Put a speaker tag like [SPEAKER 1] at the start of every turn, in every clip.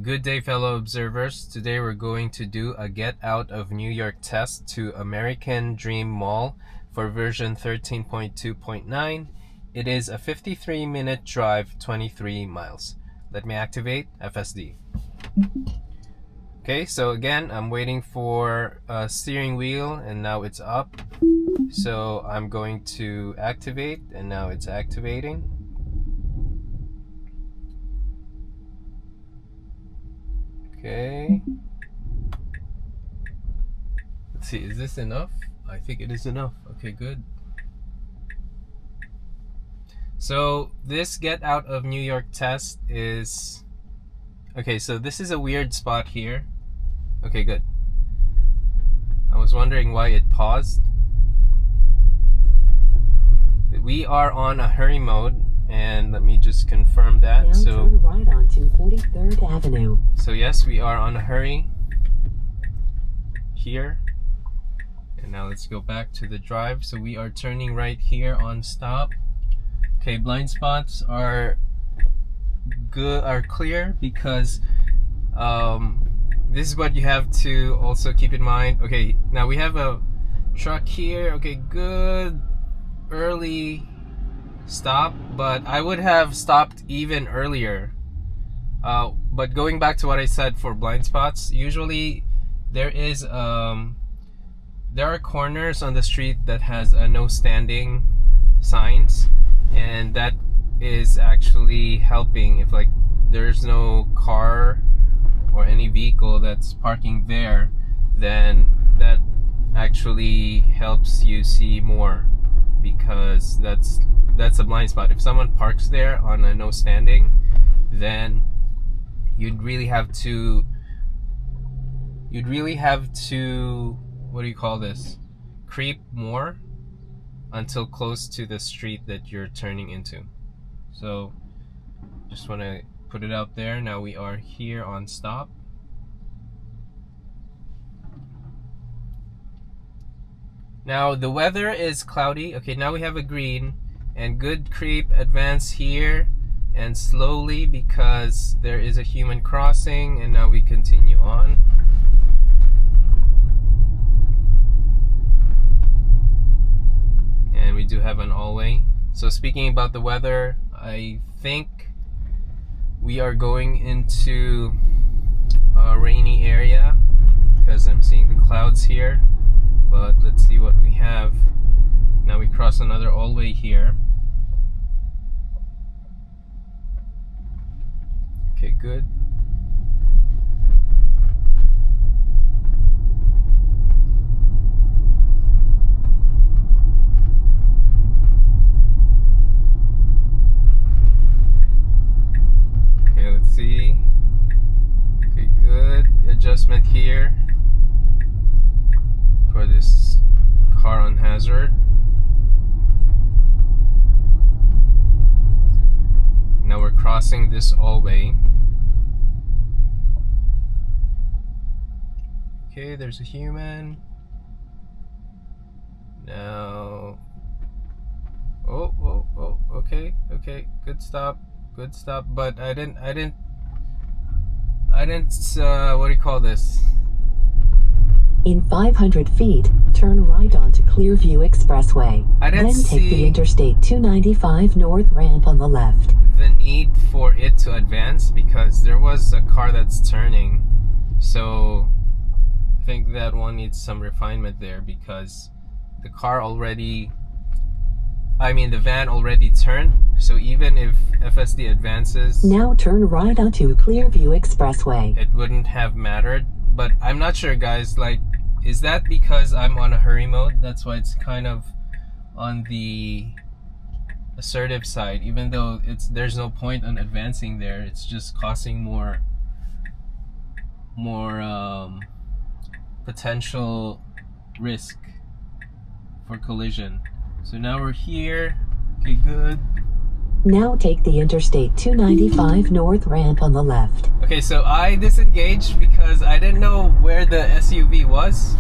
[SPEAKER 1] Good day, fellow observers. Today we're going to do a get out of New York test to American Dream Mall for version 13.2.9. It is a 53-minute drive, 23 miles. Let me activate FSD. Okay, so again, I'm waiting for a steering wheel and now it's up. So I'm going to activate and now it's activating. Okay. Let's see, is this enough? I think it is enough. Okay, good. So this get out of New York test is... Okay, so this is a weird spot here. Okay, good. I was wondering why it paused. We are on a hurry mode, and let me just confirm that.
[SPEAKER 2] Now
[SPEAKER 1] so
[SPEAKER 2] turn right onto 43rd Avenue.
[SPEAKER 1] So yes, we are on a hurry here. And now let's go back to the drive. So we are turning right here on stop. Okay, blind spots are good, are clear, because this is what you have to also keep in mind. Okay, now we have a truck here. Okay, good early stop, but I would have stopped even earlier. But going back to what I said for blind spots, usually there are corners on the street that has no standing signs, and that is actually helping. If like there's no car or any vehicle that's parking there, then that actually helps you see more, because that's a blind spot. If someone parks there on a no standing, then you'd really have to what do you call this, creep more until close to the street that you're turning into. So just want to put it out there. Now we are here on stop. Now the weather is cloudy. Okay, now we have a green, and good creep, advance here and slowly, because there is a human crossing. And now we continue on. And we do have an all-way. So speaking about the weather, I think we are going into a rainy area because I'm seeing the clouds here. But let's see what we have. Now we cross another all-way here. Okay, good. Okay, let's see. Okay, good. Adjustment here for this car on hazard. Now we're crossing this all-way. Okay, there's a human. Now, oh, okay, good stop, but I didn't, what do you call this?
[SPEAKER 2] In 500 feet, turn right onto Clearview Expressway. Then take the Interstate 295 North ramp on the left.
[SPEAKER 1] The need for it to advance, because there was a car that's turning. So I think that one needs some refinement there, because the van already turned. So even if FSD advances,
[SPEAKER 2] now turn right onto Clearview Expressway.
[SPEAKER 1] It wouldn't have mattered. But I'm not sure, guys. Like, is that because I'm on a hurry mode? That's why it's kind of on the assertive side, even though there's no point on advancing there. It's just causing more potential risk for collision. So now we're here. Okay, good.
[SPEAKER 2] Now take the Interstate 295 North ramp on the left.
[SPEAKER 1] Okay, so I disengaged because I didn't know where the SUV was.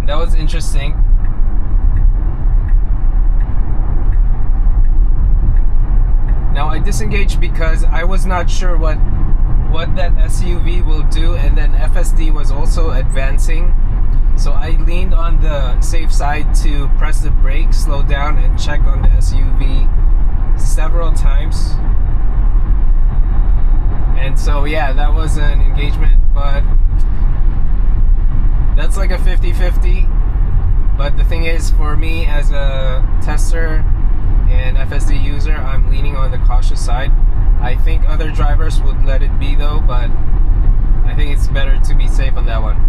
[SPEAKER 1] That was interesting. I disengaged because I was not sure what that SUV will do, and then FSD was also advancing. So I leaned on the safe side to press the brake, slow down, and check on the SUV several times. And so yeah, that was an engagement, but that's like a 50-50. But the thing is, for me as a tester and FSD user, I'm leaning on the cautious side. I think other drivers would let it be though, but I think it's better to be safe on that one.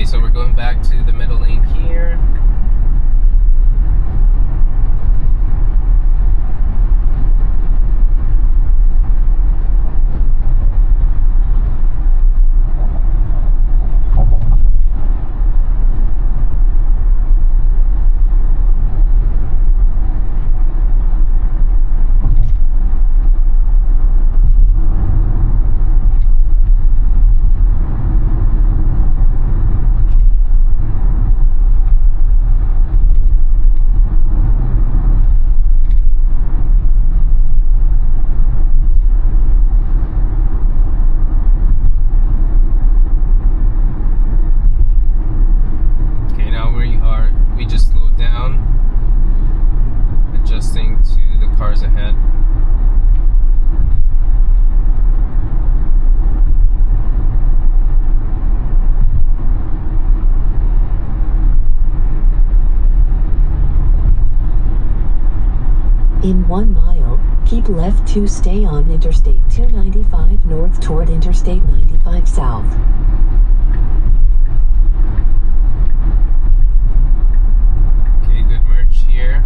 [SPEAKER 1] So we're going back to the middle lane here.
[SPEAKER 2] In 1 mile, keep left to stay on Interstate 295 north toward Interstate 95 south.
[SPEAKER 1] Okay, good merge here.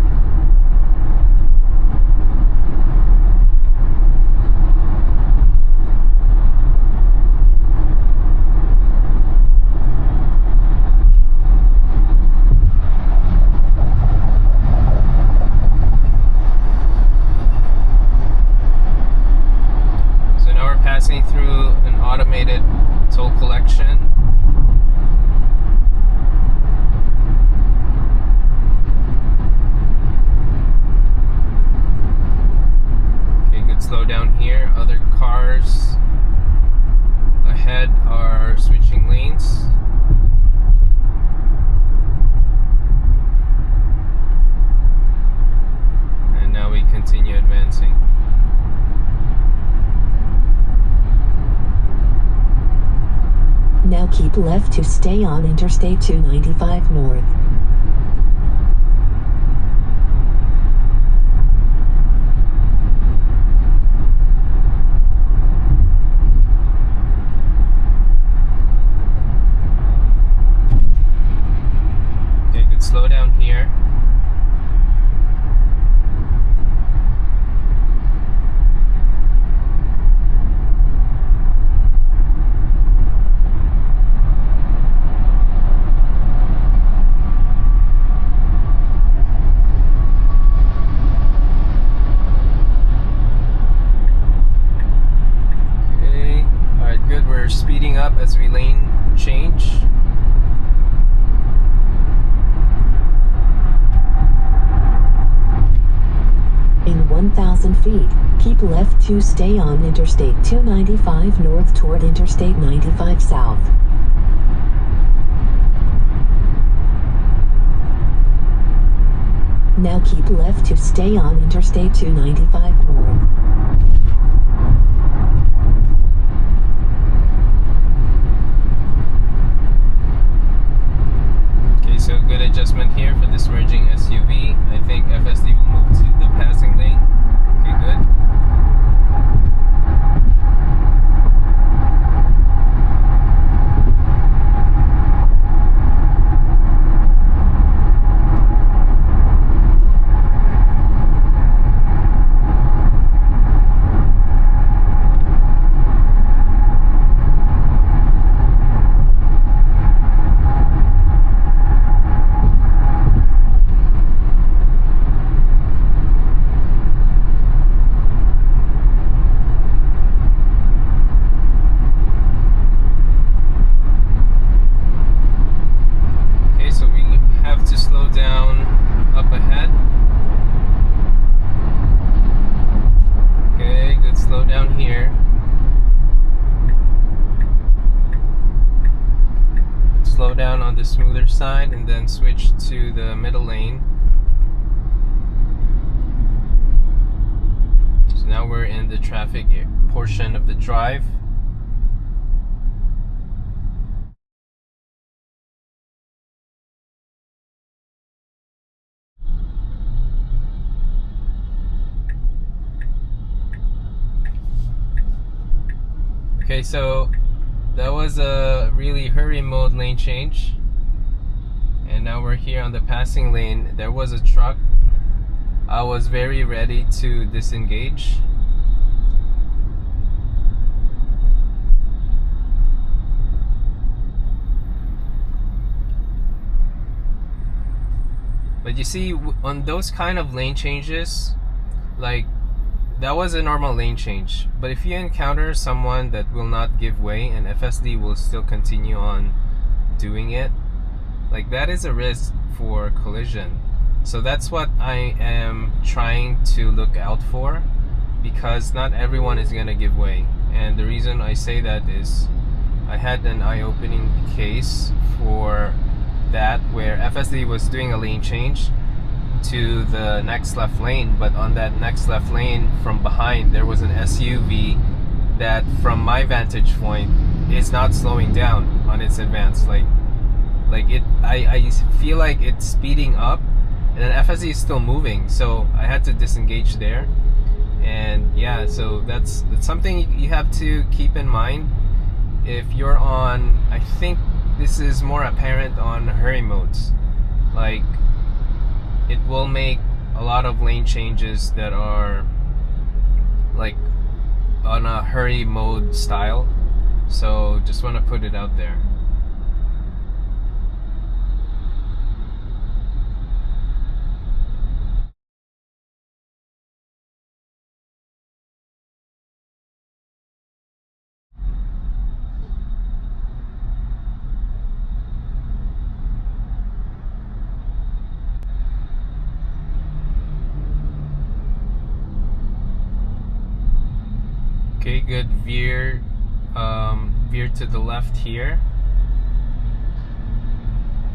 [SPEAKER 1] Passing through an automated toll collection. Okay, good slowdown here. Other cars ahead are switching lanes. And now we continue advancing.
[SPEAKER 2] Now keep left to stay on Interstate 295 north.
[SPEAKER 1] Okay, good slowdown here.
[SPEAKER 2] 1,000 feet, keep left to stay on Interstate 295 north toward Interstate 95 south. Now keep left to stay on Interstate 295 north.
[SPEAKER 1] Okay, so good adjustment here for this merging SUV. I think FSD will move to the passing lane. Okay, good. To slow down up ahead. Okay, good slow down here. Slow down on the smoother side and then switch to the middle lane. So now we're in the traffic portion of the drive. Okay, so that was a really hurry mode lane change, and now we're here on the passing lane. There was a truck. I was very ready to disengage. But you see, on those kind of lane changes, like, that was a normal lane change. But if you encounter someone that will not give way and FSD will still continue on doing it, like, that is a risk for collision. So that's what I am trying to look out for, because not everyone is gonna give way. And the reason I say that is I had an eye-opening case for that where FSD was doing a lane change to the next left lane, but on that next left lane from behind there was an SUV that, from my vantage point, is not slowing down on its advance. Like I feel like it's speeding up, and then FSD is still moving, so I had to disengage there. And yeah, so that's something you have to keep in mind if you're on. I think this is more apparent on hurry modes. Like, it will make a lot of lane changes that are like on a hurry mode style. So just want to put it out there. Okay, good. Veer to the left here.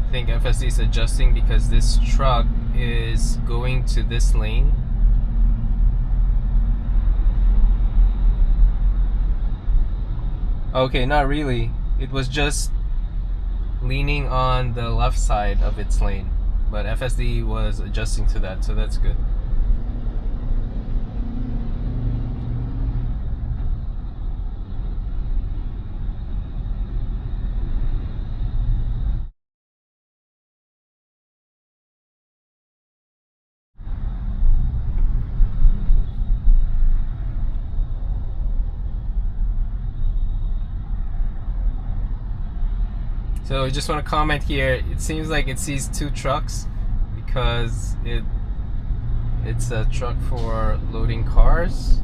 [SPEAKER 1] I think FSD is adjusting because this truck is going to this lane. Okay, not really. It was just leaning on the left side of its lane, but FSD was adjusting to that, so that's good. So I just want to comment here, it seems like it sees two trucks because it's a truck for loading cars.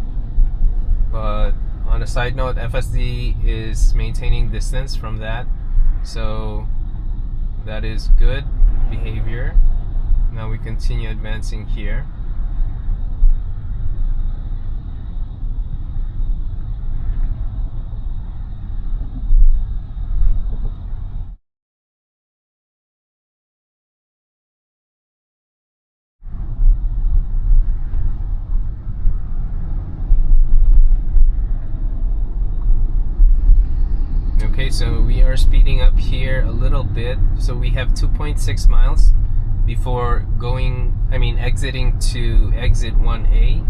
[SPEAKER 1] But on a side note, FSD is maintaining distance from that, so that is good behavior. Now we continue advancing here. so we are speeding up here a little bit. So we have 2.6 miles before exiting to exit 1A.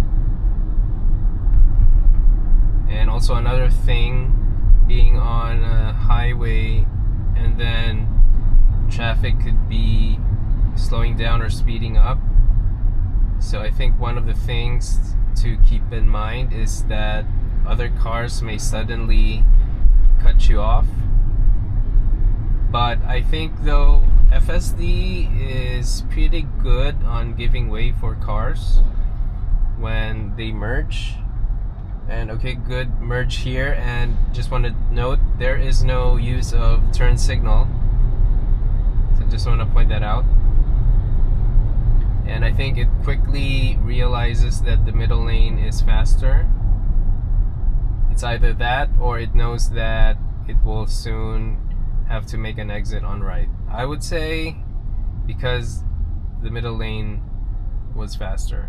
[SPEAKER 1] And also another thing, being on a highway and then traffic could be slowing down or speeding up. So I think one of the things to keep in mind is that other cars may suddenly cut you off. But I think though FSD is pretty good on giving way for cars when they merge. And okay, good merge here. And just want to note, there is no use of turn signal, so just want to point that out. And I think it quickly realizes that the middle lane is faster. It's either that or it knows that it will soon have to make an exit on right. I would say because the middle lane was faster.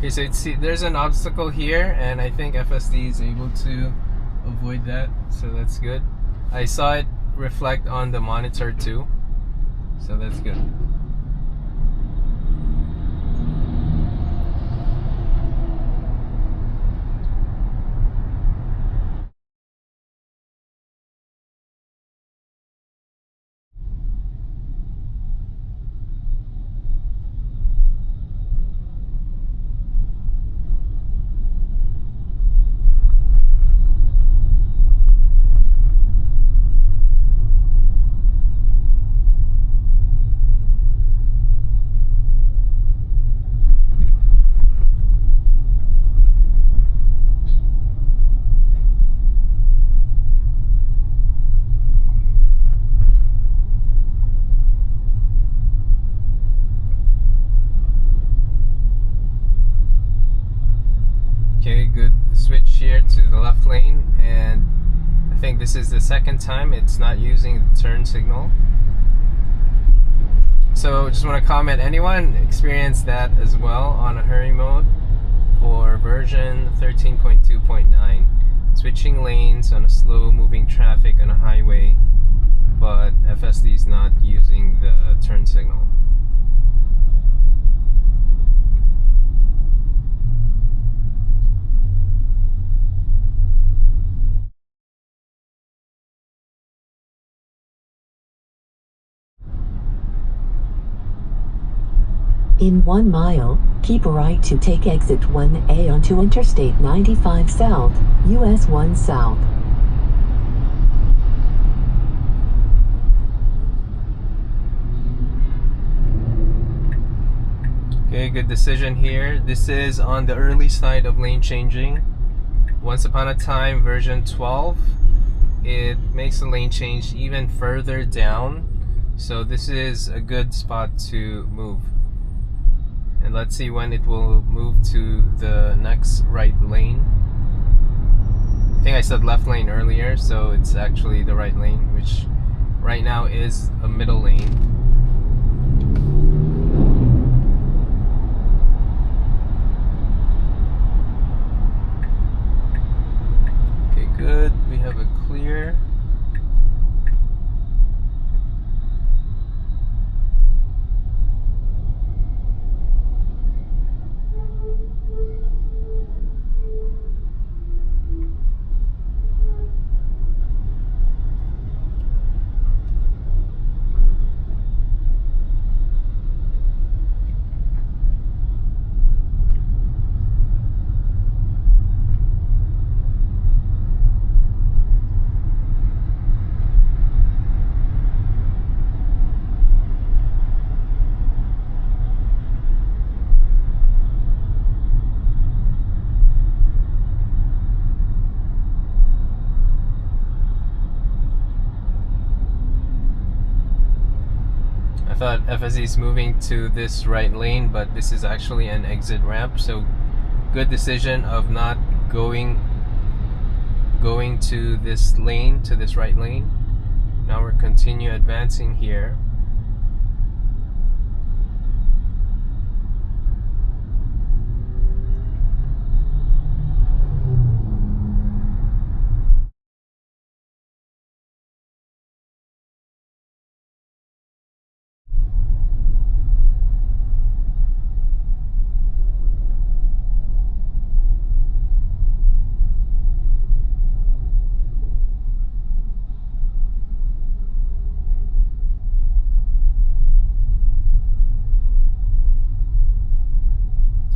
[SPEAKER 1] Okay, so there's an obstacle here, and I think FSD is able to avoid that, so that's good. I saw it reflect on the monitor too, so that's good. Okay, good switch here to the left lane, and I think this is the second time it's not using the turn signal. So just want to comment, anyone experienced that as well on a hurry mode for version 13.2.9? Switching lanes on a slow moving traffic on a highway, but FSD is not using the turn signal.
[SPEAKER 2] In 1 mile, keep right to take exit 1A onto Interstate 95 South, US 1 South.
[SPEAKER 1] Okay, good decision here. This is on the early side of lane changing. Once upon a time, version 12, it makes the lane change even further down. So this is a good spot to move. And let's see when it will move to the next right lane. I think I said left lane earlier, so it's actually the right lane, which right now is a middle lane. Okay, good. We have a clear. thought FSD is moving to this right lane, but this is actually an exit ramp. So good decision of not going to this lane, to this right lane. Now we're continue advancing here.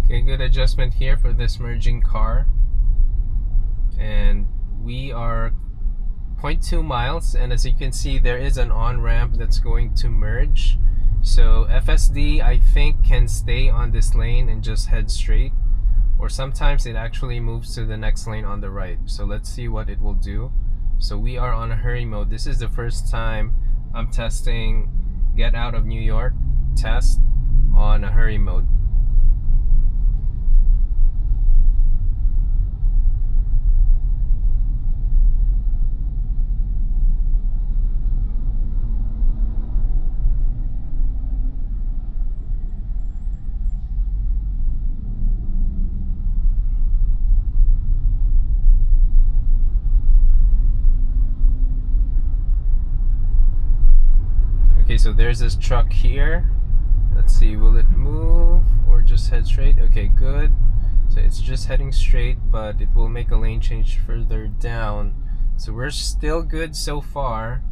[SPEAKER 1] Okay, good adjustment here for this merging car. And we are 0.2 miles, and as you can see, there is an on-ramp that's going to merge. So FSD, I think, can stay on this lane and just head straight, or sometimes it actually moves to the next lane on the right. So let's see what it will do. So we are on a hurry mode. This is the first time I'm testing get out of New York test on a hurry mode. Okay, so there's this truck here. Let's see, will it move or just head straight? Okay, good. So it's just heading straight, but it will make a lane change further down. So we're still good so far.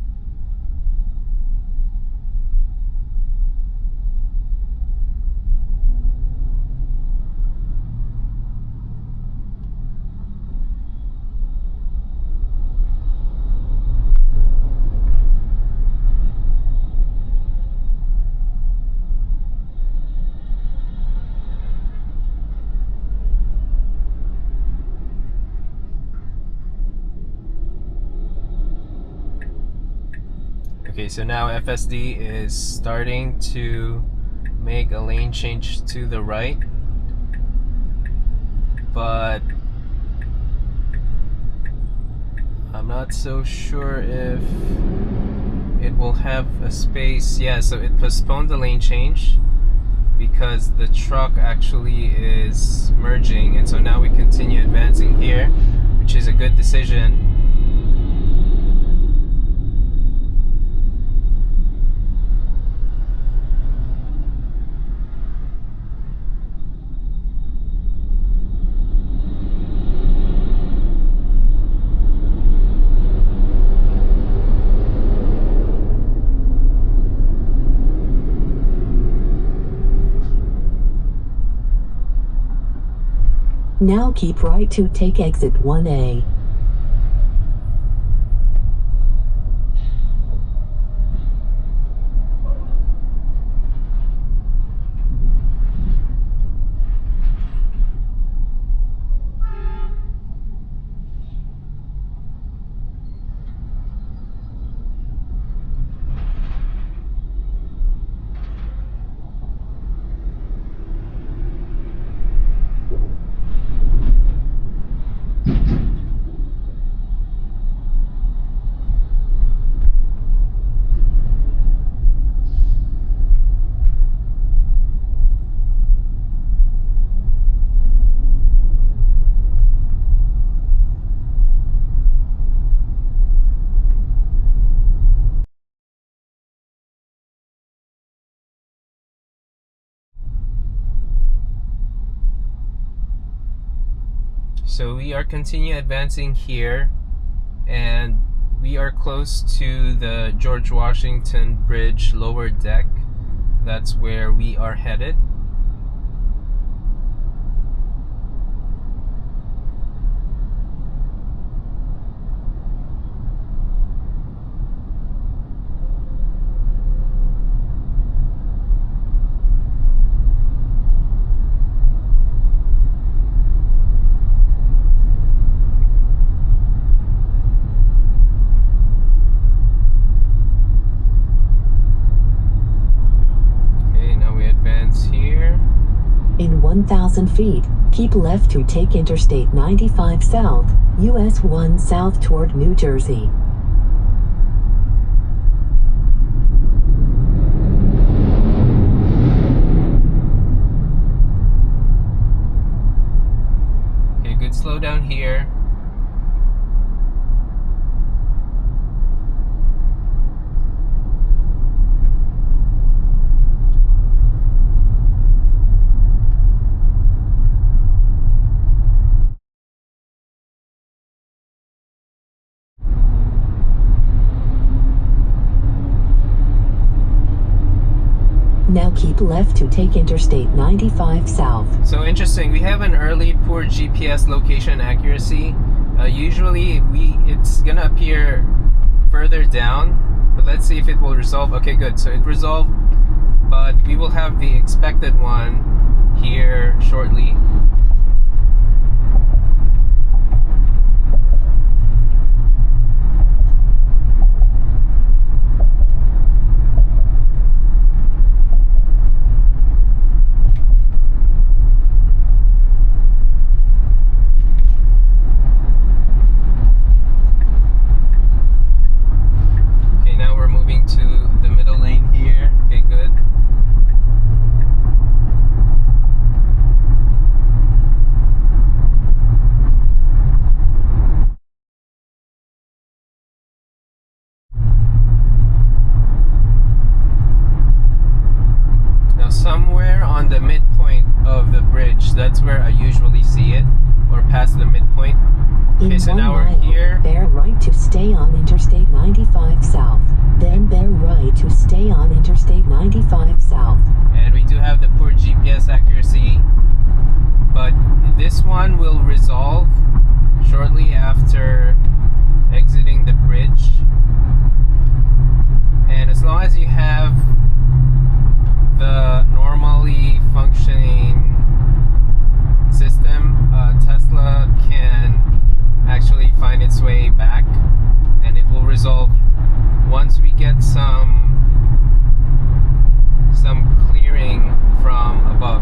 [SPEAKER 1] Okay, so now FSD is starting to make a lane change to the right, but I'm not so sure if it will have a space. Yeah, so it postponed the lane change because the truck actually is merging, and so now we continue advancing here, which is a good decision.
[SPEAKER 2] Now keep right to take exit 1A.
[SPEAKER 1] So we are continue advancing here, and we are close to the George Washington Bridge lower deck. That's where we are headed.
[SPEAKER 2] 1,000 feet, keep left to take Interstate 95 south, US 1 south toward New Jersey.
[SPEAKER 1] Okay, good slowdown here.
[SPEAKER 2] Now keep left to take Interstate 95 south.
[SPEAKER 1] So interesting, we have an early poor GPS location accuracy. Usually it's gonna appear further down, but let's see if it will resolve. Okay, good, so it resolved, but we will have the expected one here shortly. To the middle lane here. Okay, good. Now somewhere on the midpoint of the bridge, that's where I usually see it, or past the midpoint. Okay, so now we're here.
[SPEAKER 2] Bear right to stay on Interstate 95 south. Then bear right to stay on Interstate 95 south.
[SPEAKER 1] And we do have the poor GPS accuracy, but this one will resolve shortly after exiting the bridge. And as long as you have the normally functioning system, Tesla can actually find its way back, and it will resolve once we get some clearing from above.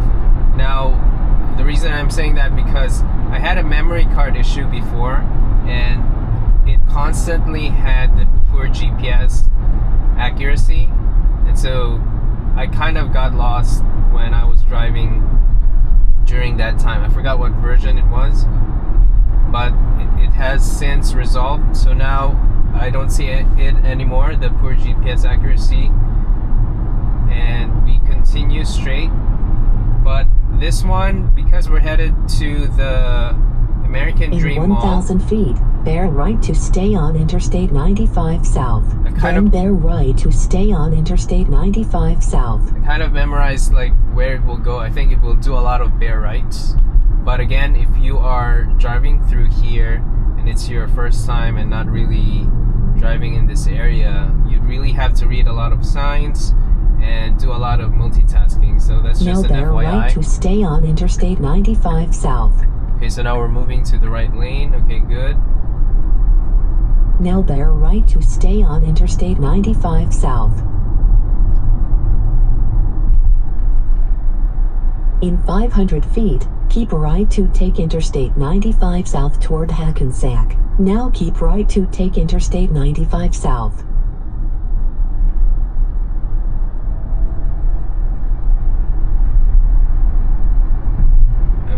[SPEAKER 1] Now, the reason I'm saying that because I had a memory card issue before, and it constantly had the poor GPS accuracy, and so I kind of got lost when I was driving during that time. I forgot what version it was, but it has since resolved, so now I don't see it anymore, the poor GPS accuracy, and we continue straight. But this one, because we're headed to the American Dream Mall.
[SPEAKER 2] 1,000 feet, bear right to stay on Interstate 95 south. Then bear right to stay on Interstate 95 south.
[SPEAKER 1] I kind of memorized like where it will go. I think it will do a lot of bear rights. But again, if you are driving through here and it's your first time and not really driving in this area, you'd really have to read a lot of signs and do a lot of multitasking. So that's just an FYI.
[SPEAKER 2] Now bear right to stay on Interstate 95 south.
[SPEAKER 1] Okay, so now we're moving to the right lane. Okay, good.
[SPEAKER 2] Now bear right to stay on Interstate 95 south. In 500 feet, keep right to take Interstate 95 south toward Hackensack. Now keep right to take Interstate 95 south.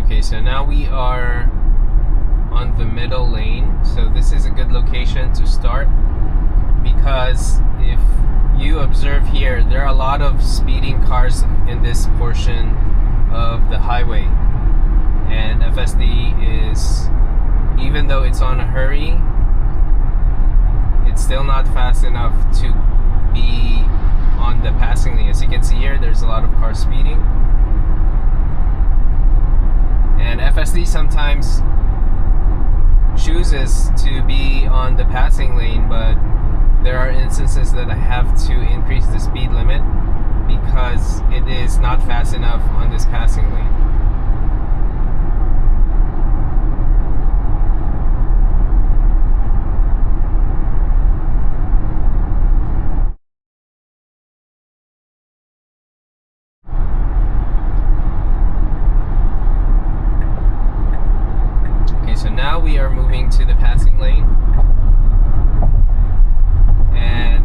[SPEAKER 1] Okay, so now we are on the middle lane. So this is a good location to start, because if you observe here, there are a lot of speeding cars in this portion of the highway, and FSD is, even though it's on a hurry, it's still not fast enough to be on the passing lane. As you can see here, there's a lot of cars speeding, and FSD sometimes chooses to be on the passing lane, but there are instances that I have to increase the speed limit because it is not fast enough on this passing lane. moving to the passing lane. And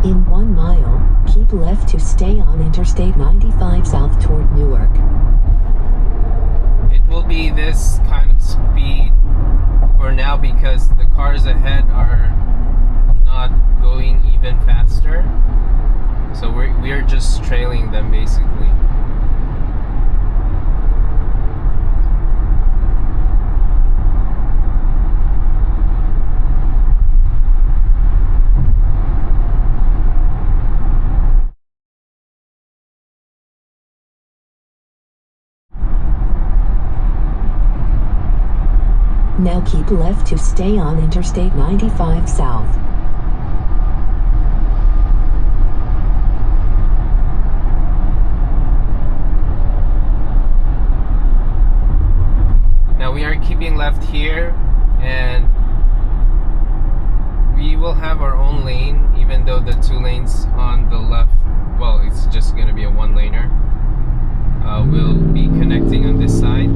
[SPEAKER 2] in 1 mile, keep left to stay on Interstate 95 south toward Newark.
[SPEAKER 1] It will be this kind of speed for now because the cars ahead are not going even faster. So we're just trailing them basically.
[SPEAKER 2] Now keep left to stay on Interstate 95 south.
[SPEAKER 1] Now we are keeping left here, and we will have our own lane, even though the 2 lanes on the left, well, it's just going to be a 1-laner. We'll be connecting on this side.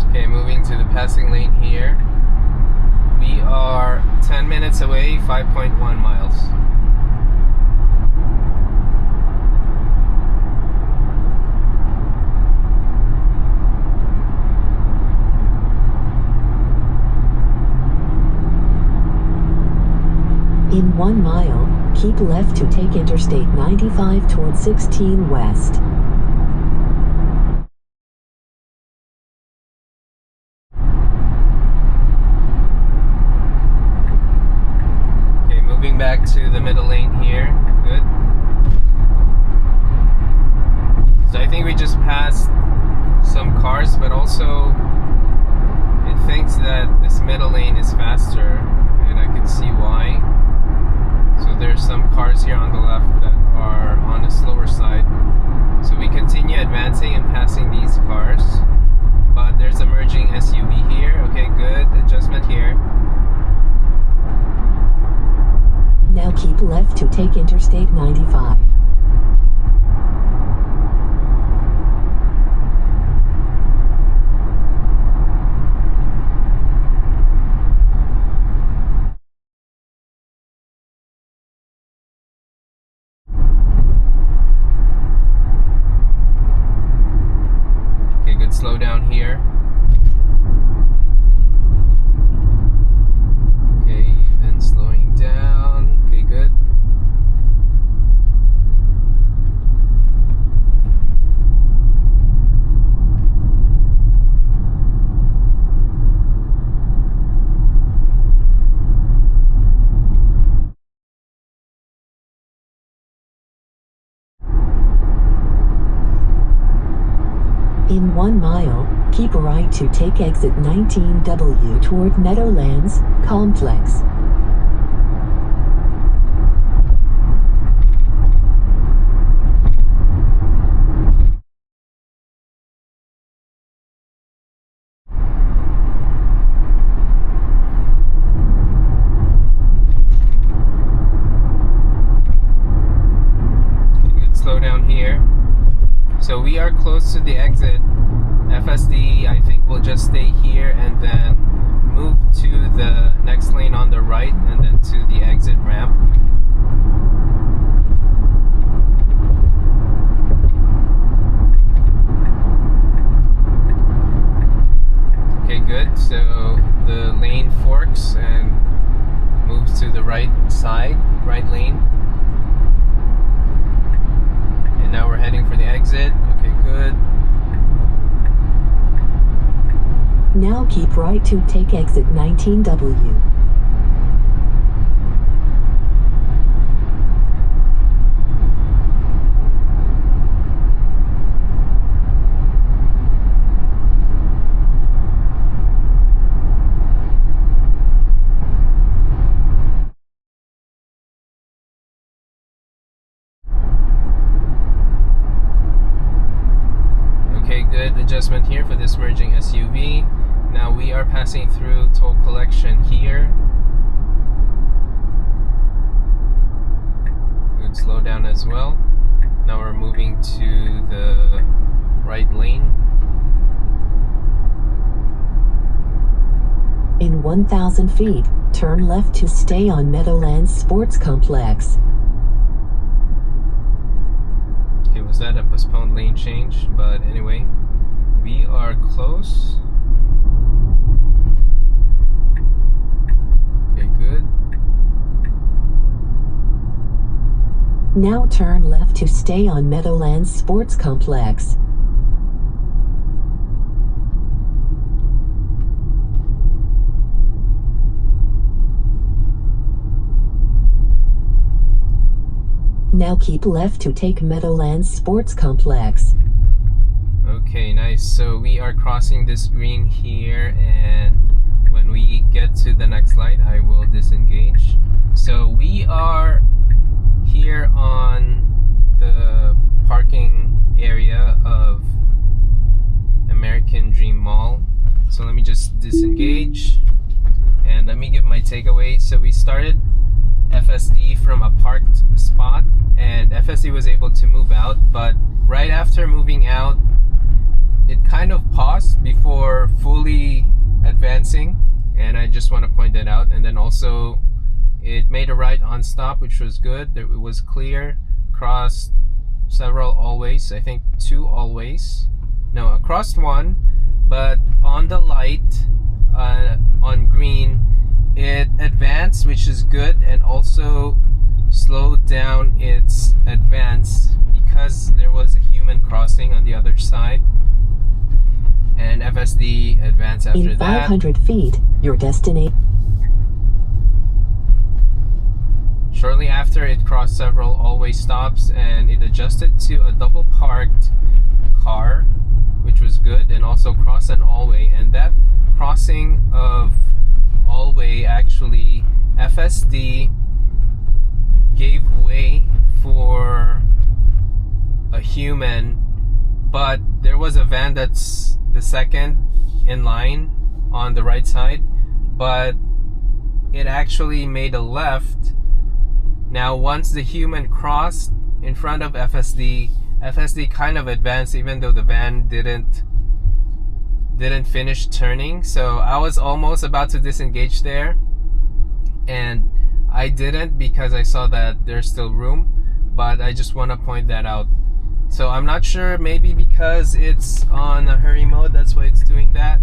[SPEAKER 1] Okay, moving to the passing lane here. We are 10 minutes away, 5.1 miles.
[SPEAKER 2] In 1 mile, keep left to take Interstate 95 toward 16 west.
[SPEAKER 1] Moving back to the middle lane here. Good. So I think we just passed some cars, but also it thinks that this middle lane is faster, and I can see why. So there's some cars here on the left that are on the slower side. So we continue advancing and passing these cars, but there's a merging SUV here. Okay, good. Adjustment here.
[SPEAKER 2] Now keep left to take Interstate 95.
[SPEAKER 1] Okay, good slowdown here. Okay, even slowing down. Okay, good.
[SPEAKER 2] In 1 mile, keep right to take exit 19W toward Meadowlands Complex.
[SPEAKER 1] Slow down here. So we are close to the exit. FSD, I think, will just stay here and then move to the next lane on the right and then to the exit ramp. Okay, good. So the lane forks and moves to the right side, right lane. And now we're heading for the exit. Okay, good.
[SPEAKER 2] Now keep right to take exit 19W.
[SPEAKER 1] adjustment here for this merging SUV. Now we are passing through toll collection here. Good slowdown as well. Now we're moving to the right lane.
[SPEAKER 2] In 1,000 feet, turn left to stay on Meadowland Sports Complex.
[SPEAKER 1] Okay, was that a postponed lane change? But anyway, we are close. Okay, good.
[SPEAKER 2] Now turn left to stay on Meadowland Sports Complex. Now keep left to take Meadowland Sports Complex.
[SPEAKER 1] Okay, nice. So we are crossing this green here, and when we get to the next light, I will disengage. So we are here on the parking area of American Dream Mall. So let me just disengage and let me give my takeaway. So we started FSD from a parked spot, and FSD was able to move out, but right after moving out, it kind of paused before fully advancing, and I just want to point that out. And then also it made a right on stop, which was good. It was clear, crossed several always, I think 2 always. No, across one, but on the light, on green, it advanced, which is good, and also slowed down its advance because there was a human crossing on the other side. And FSD advanced after that.
[SPEAKER 2] In 500 feet, your destination.
[SPEAKER 1] Shortly after, it crossed several always stops, and it adjusted to a double parked car, which was good, and also crossed an all-way. And that crossing of all-way, actually, FSD gave way for a human, but there was a van that's the second in line on the right side, but it actually made a left. Now once the human crossed in front of FSD, FSD kind of advanced even though the van didn't finish turning. So I was almost about to disengage there, and I didn't because I saw that there's still room, but I just want to point that out. So I'm not sure, maybe because it's on a hurry mode, that's why it's doing that.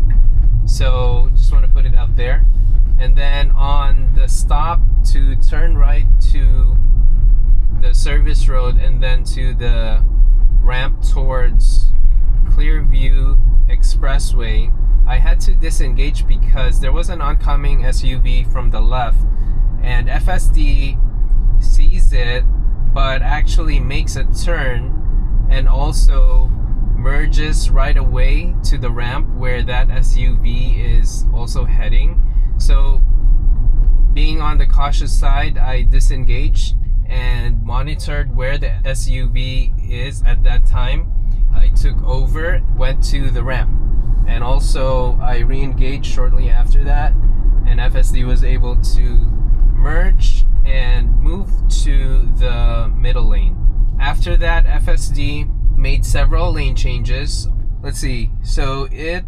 [SPEAKER 1] So just want to put it out there. And then on the stop to turn right to the service road and then to the ramp towards Clearview Expressway, I had to disengage because there was an oncoming SUV from the left, and FSD sees it but actually makes a turn and also merges right away to the ramp where that SUV is also heading. So being on the cautious side, I disengaged and monitored where the SUV is at that time. I took over, went to the ramp, and also I re-engaged shortly after that, and FSD was able to merge and move to the middle lane. After that, FSD made several lane changes. Let's see. So it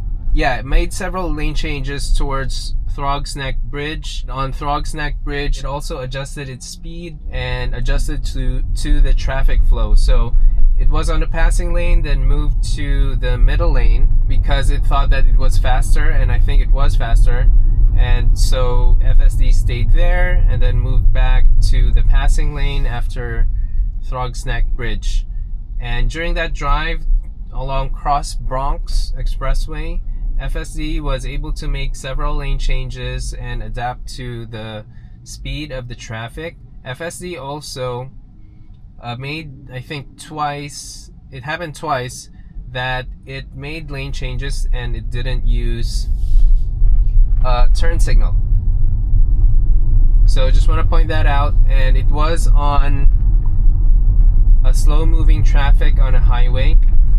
[SPEAKER 1] made several lane changes towards Throgs Neck Bridge. On Throgs Neck Bridge, it also adjusted its speed and adjusted to the traffic flow. So it was on the passing lane, then moved to the middle lane because it thought that it was faster, and I think it was faster. And so FSD stayed there and then moved back to the passing lane after Throgs Neck Bridge. And during that drive along Cross Bronx Expressway, FSD was able to make several lane changes and adapt to the speed of the traffic. FSD also made, I think twice, it happened twice, that it made lane changes and it didn't use turn signal. So just want to point that out. And it was on a slow moving traffic on a highway.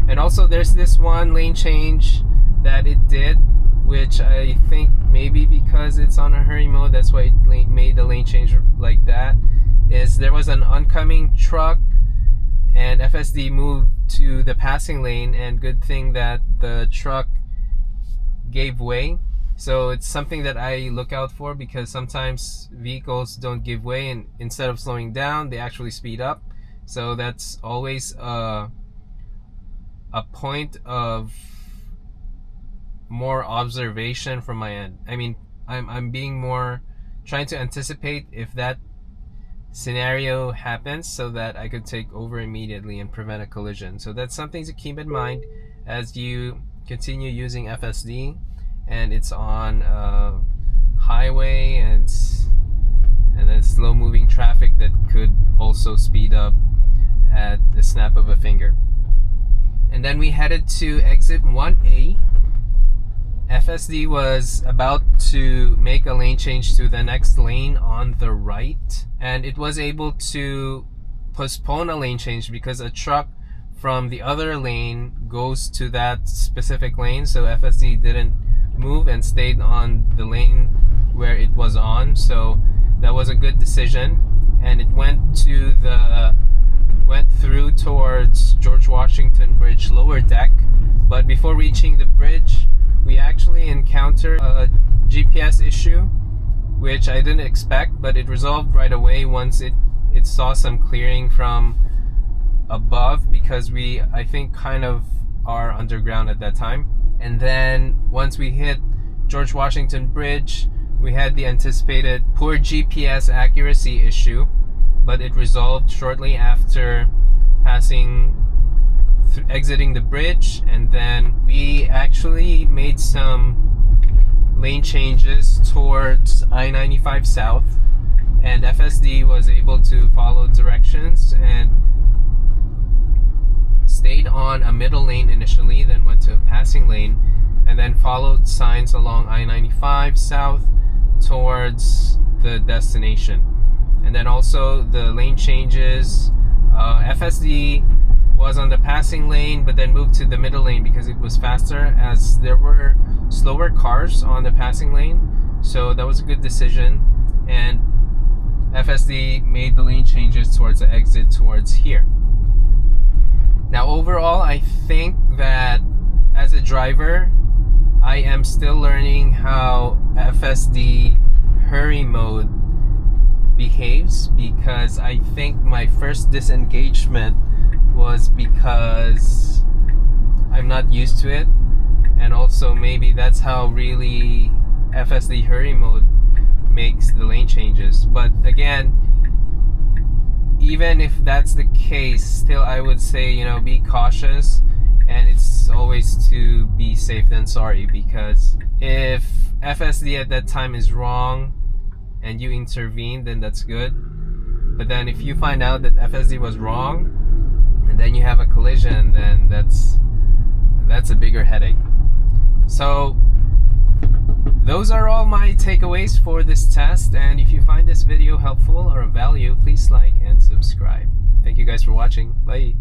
[SPEAKER 1] And also there's this one lane change that it did, which I think maybe because it's on a hurry mode, that's why it made the lane change like that, is there was an oncoming truck and FSD moved to the passing lane, and good thing that the truck gave way. So it's something that I look out for, because sometimes vehicles don't give way, and instead of slowing down they actually speed up. So that's always a point of more observation from my end. I mean, I'm being more trying to anticipate if that scenario happens, so that I could take over immediately and prevent a collision. So that's something to keep in mind as you continue using FSD and it's on a highway and then slow moving traffic that could also speed up at the snap of a finger. And then we headed to exit 1A. FSD was about to make a lane change to the next lane on the right, and it was able to postpone a lane change because a truck from the other lane goes to that specific lane. So FSD didn't move and stayed on the lane where it was on. So that was a good decision, and it went through towards George Washington Bridge lower deck. But before reaching the bridge, we actually encountered a GPS issue, which I didn't expect, but it resolved right away once it saw some clearing from above, because we, I think, kind of are underground at that time. And then once we hit George Washington Bridge, we had the anticipated poor GPS accuracy issue, but it resolved shortly after exiting the bridge. And then we actually made some lane changes towards I-95 South, and FSD was able to follow directions and stayed on a middle lane initially, then went to a passing lane, and then followed signs along I-95 South towards the destination. And then also the lane changes, FSD was on the passing lane but then moved to the middle lane because it was faster, as there were slower cars on the passing lane. So that was a good decision, and FSD made the lane changes towards the exit towards here. Now overall, I think that as a driver, I am still learning how FSD hurry mode behaves, because I think my first disengagement was because I'm not used to it, and also maybe that's how really FSD hurry mode makes the lane changes. But again, even if that's the case, still I would say, be cautious, and it's always to be safe than sorry, because if FSD at that time is wrong and you intervene, then that's good. But then if you find out that FSD was wrong and then you have a collision, then that's a bigger headache. So those are all my takeaways for this test, and if you find this video helpful or of value, please like and subscribe. Thank you guys for watching. Bye.